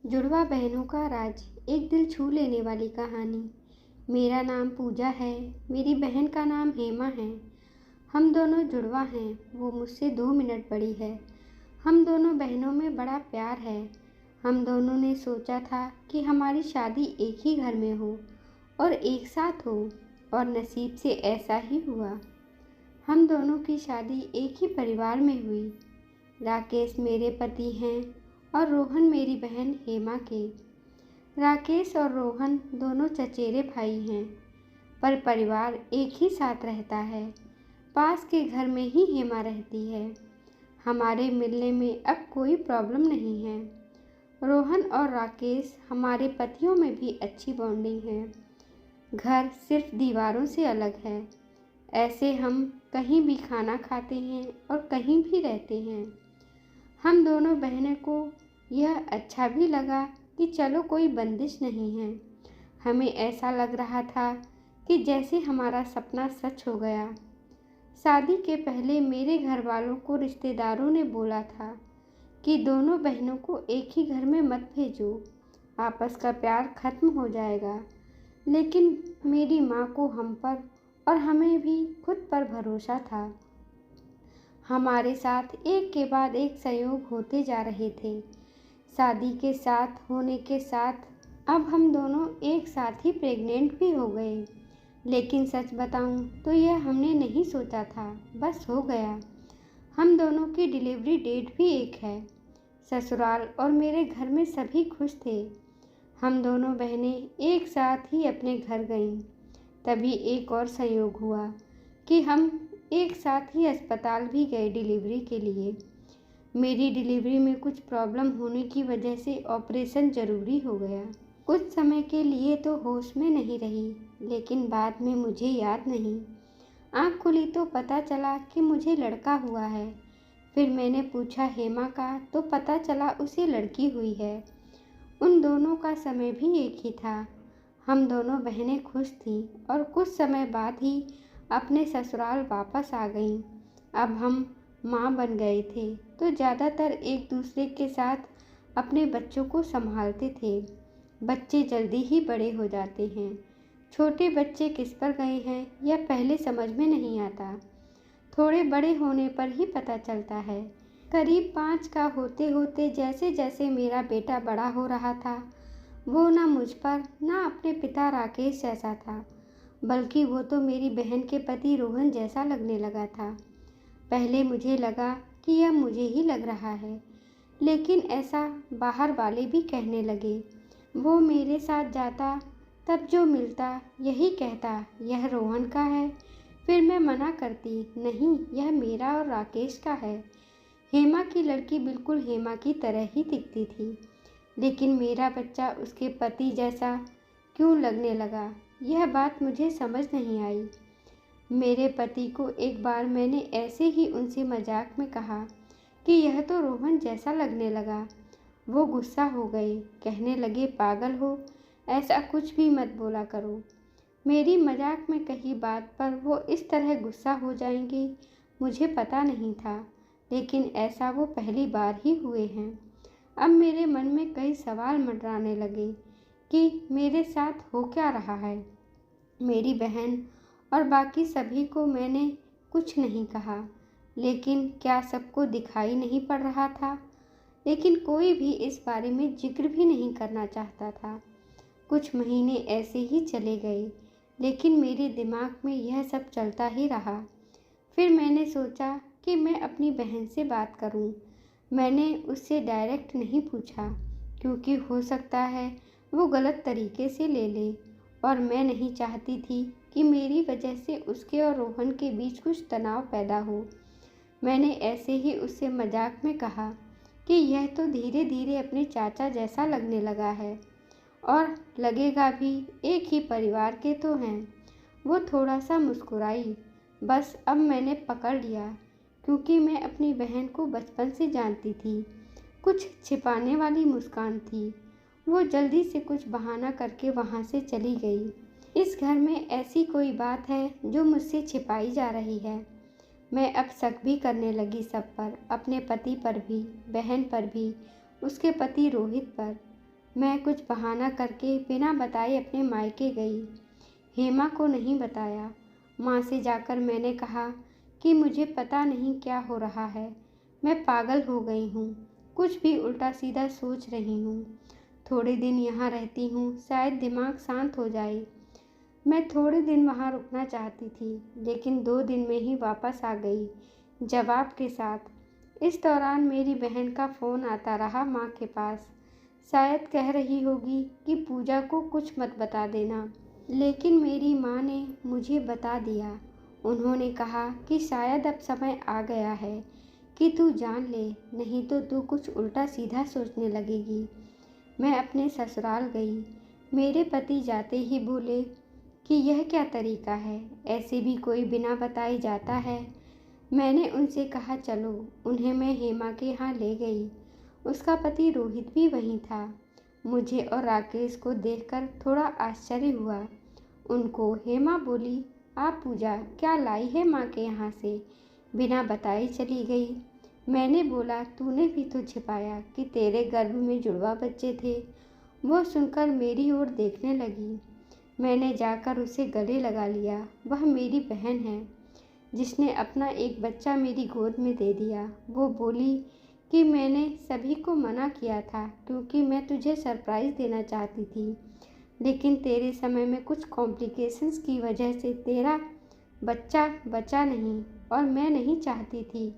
जुड़वा बहनों का राज, एक दिल छू लेने वाली कहानी। मेरा नाम पूजा है, मेरी बहन का नाम हेमा है। हम दोनों जुड़वा हैं, वो मुझसे 2 मिनट बड़ी है। हम दोनों बहनों में बड़ा प्यार है। हम दोनों ने सोचा था कि हमारी शादी एक ही घर में हो और एक साथ हो, और नसीब से ऐसा ही हुआ। हम दोनों की शादी एक ही परिवार में हुई। राकेश मेरे पति हैं और रोहन मेरी बहन हेमा के। राकेश और रोहन दोनों चचेरे भाई हैं, पर परिवार एक ही साथ रहता है। पास के घर में ही हेमा रहती है। हमारे मिलने में अब कोई प्रॉब्लम नहीं है। रोहन और राकेश हमारे पतियों में भी अच्छी बॉन्डिंग है। घर सिर्फ दीवारों से अलग है। ऐसे हम कहीं भी खाना खाते हैं और कहीं भी रहते हैं। हम दोनों बहनों को यह अच्छा भी लगा कि चलो कोई बंदिश नहीं है। हमें ऐसा लग रहा था कि जैसे हमारा सपना सच हो गया। शादी के पहले मेरे घर वालों को रिश्तेदारों ने बोला था कि दोनों बहनों को एक ही घर में मत भेजो, आपस का प्यार खत्म हो जाएगा। लेकिन मेरी माँ को हम पर और हमें भी खुद पर भरोसा था। हमारे साथ एक के बाद एक संयोग होते जा रहे थे। शादी के साथ होने के साथ अब हम दोनों एक साथ ही प्रेग्नेंट भी हो गए। लेकिन सच बताऊं तो यह हमने नहीं सोचा था, बस हो गया। हम दोनों की डिलीवरी डेट भी एक है। ससुराल और मेरे घर में सभी खुश थे। हम दोनों बहनें एक साथ ही अपने घर गईं। तभी एक और संयोग हुआ कि हम एक साथ ही अस्पताल भी गए डिलीवरी के लिए। मेरी डिलीवरी में कुछ प्रॉब्लम होने की वजह से ऑपरेशन ज़रूरी हो गया। कुछ समय के लिए तो होश में नहीं रही, लेकिन बाद में मुझे याद नहीं। आँख खुली तो पता चला कि मुझे लड़का हुआ है। फिर मैंने पूछा हेमा का, तो पता चला उसे लड़की हुई है। उन दोनों का समय भी एक ही था। हम दोनों बहनें खुश थीं और कुछ समय बाद ही अपने ससुराल वापस आ गईं। अब हम माँ बन गए थे तो ज़्यादातर एक दूसरे के साथ अपने बच्चों को संभालते थे। बच्चे जल्दी ही बड़े हो जाते हैं। छोटे बच्चे किस पर गए हैं यह पहले समझ में नहीं आता, थोड़े बड़े होने पर ही पता चलता है। करीब 5 का होते होते जैसे जैसे मेरा बेटा बड़ा हो रहा था, वो ना मुझ पर ना अपने पिता राकेश जैसा था, बल्कि वो तो मेरी बहन के पति रोहन जैसा लगने लगा था। पहले मुझे लगा कि यह मुझे ही लग रहा है, लेकिन ऐसा बाहर वाले भी कहने लगे। वो मेरे साथ जाता, तब जो मिलता यही कहता यह रोहन का है। फिर मैं मना करती, नहीं यह मेरा और राकेश का है। हेमा की लड़की बिल्कुल हेमा की तरह ही दिखती थी, लेकिन मेरा बच्चा उसके पति जैसा क्यों लगने लगा, यह बात मुझे समझ नहीं आई। मेरे पति को एक बार मैंने ऐसे ही उनसे मजाक में कहा कि यह तो रोहन जैसा लगने लगा। वो गुस्सा हो गए, कहने लगे पागल हो, ऐसा कुछ भी मत बोला करो। मेरी मजाक में कही बात पर वो इस तरह गुस्सा हो जाएंगे मुझे पता नहीं था, लेकिन ऐसा वो पहली बार ही हुए हैं। अब मेरे मन में कई सवाल मंडराने लगे कि मेरे साथ हो क्या रहा है। मेरी बहन और बाकी सभी को मैंने कुछ नहीं कहा, लेकिन क्या सबको दिखाई नहीं पड़ रहा था? लेकिन कोई भी इस बारे में जिक्र भी नहीं करना चाहता था। कुछ महीने ऐसे ही चले गए, लेकिन मेरे दिमाग में यह सब चलता ही रहा। फिर मैंने सोचा कि मैं अपनी बहन से बात करूं। मैंने उससे डायरेक्ट नहीं पूछा, क्योंकि हो सकता है वो गलत तरीके से ले ले, और मैं नहीं चाहती थी कि मेरी वजह से उसके और रोहन के बीच कुछ तनाव पैदा हो। मैंने ऐसे ही उससे मजाक में कहा कि यह तो धीरे धीरे अपने चाचा जैसा लगने लगा है, और लगेगा भी, एक ही परिवार के तो हैं। वो थोड़ा सा मुस्कुराई। बस अब मैंने पकड़ लिया, क्योंकि मैं अपनी बहन को बचपन से जानती थी। कुछ छिपाने वाली मुस्कान थी। वो जल्दी से कुछ बहाना करके वहाँ से चली गई। इस घर में ऐसी कोई बात है जो मुझसे छिपाई जा रही है। मैं अब शक भी करने लगी सब पर, अपने पति पर भी, बहन पर भी, उसके पति रोहित पर। मैं कुछ बहाना करके बिना बताए अपने मायके गई। हेमा को नहीं बताया। माँ से जाकर मैंने कहा कि मुझे पता नहीं क्या हो रहा है। मैं पागल हो गई हूँ। कुछ भी उल्टा सीधा सोच रही हूँ। थोड़े दिन यहाँ रहती हूँ, शायद दिमाग शांत हो जाए। मैं थोड़े दिन वहाँ रुकना चाहती थी, लेकिन 2 दिन में ही वापस आ गई, जवाब के साथ। इस दौरान मेरी बहन का फ़ोन आता रहा माँ के पास। शायद कह रही होगी कि पूजा को कुछ मत बता देना, लेकिन मेरी माँ ने मुझे बता दिया। उन्होंने कहा कि शायद अब समय आ गया है कि तू जान ले, नहीं तो तू कुछ उल्टा सीधा सोचने लगेगी। मैं अपने ससुराल गई। मेरे पति जाते ही बोले कि यह क्या तरीका है, ऐसे भी कोई बिना बताए जाता है। मैंने उनसे कहा चलो। उन्हें मैं हेमा के यहाँ ले गई। उसका पति रोहित भी वहीं था। मुझे और राकेश को देखकर थोड़ा आश्चर्य हुआ। उनको हेमा बोली, आप पूजा क्या लाई है माँ के यहाँ से, बिना बताए चली गई। मैंने बोला, तूने भी तो छिपाया कि तेरे गर्भ में जुड़वा बच्चे थे। वो सुनकर मेरी ओर देखने लगी। मैंने जाकर उसे गले लगा लिया। वह मेरी बहन है, जिसने अपना एक बच्चा मेरी गोद में दे दिया। वो बोली कि मैंने सभी को मना किया था क्योंकि मैं तुझे सरप्राइज़ देना चाहती थी, लेकिन तेरे समय में कुछ कॉम्प्लिकेशंस की वजह से तेरा बच्चा बचा नहीं, और मैं नहीं चाहती थी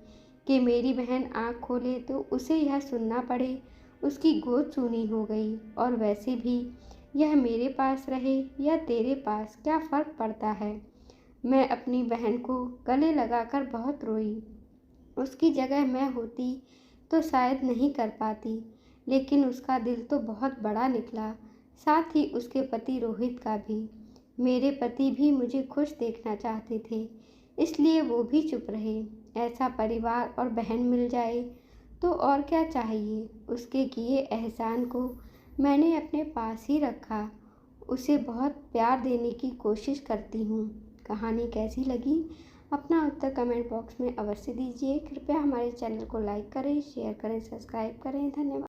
कि मेरी बहन आँख खोले तो उसे यह सुनना पड़े उसकी गोद सूनी हो गई। और वैसे भी यह मेरे पास रहे या तेरे पास, क्या फ़र्क पड़ता है। मैं अपनी बहन को गले लगाकर बहुत रोई। उसकी जगह मैं होती तो शायद नहीं कर पाती, लेकिन उसका दिल तो बहुत बड़ा निकला, साथ ही उसके पति रोहित का भी। मेरे पति भी मुझे खुश देखना चाहते थे, इसलिए वो भी चुप रहे। ऐसा परिवार और बहन मिल जाए तो और क्या चाहिए। उसके किए एहसान को मैंने अपने पास ही रखा। उसे बहुत प्यार देने की कोशिश करती हूँ। कहानी कैसी लगी, अपना उत्तर कमेंट बॉक्स में अवश्य दीजिए। कृपया हमारे चैनल को लाइक करें, शेयर करें, सब्सक्राइब करें। धन्यवाद।